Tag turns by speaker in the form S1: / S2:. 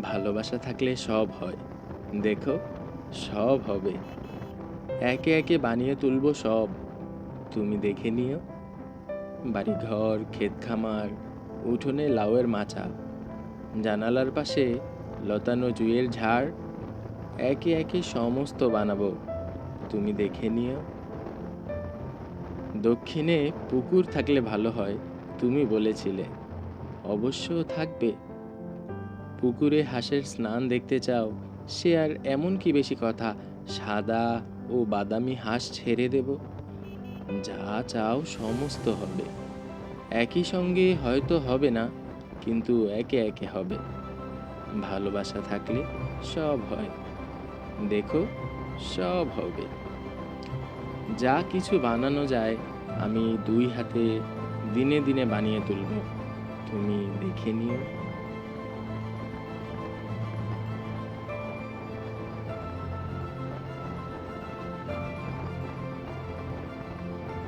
S1: ভালোবাসা থাকলে সব হয়। দেখো, সব হবে। একে একে বানিয়ে তুলবো সব। তুমি দেখে নিও। বাড়িঘর, ক্ষেত খামার, উঠোনে লাউয়ের মাচা, জানালার পাশে লতানো জুঁইয়ের ঝাড়, একে একে সমস্ত বানাবো। তুমি দেখে নিও। দক্ষিণে পুকুর থাকলে ভালো হয়, তুমি বলেছিলে। অবশ্য থাকবে। পুকুরে হাঁসের স্নান দেখতে চাও, সে আর এমন কি বেশি কথা। সাদা ও বাদামি হাঁস ছেড়ে দেব। যা চাও সমস্ত হবে। একই সঙ্গে হয়তো হবে না, কিন্তু একে একে হবে। ভালোবাসা থাকলে সব হয়। দেখো, সব হবে। যা কিছু বানানো যায় আমি দুই হাতে দিনে দিনে বানিয়ে তুলব। তুমি দেখে নিও।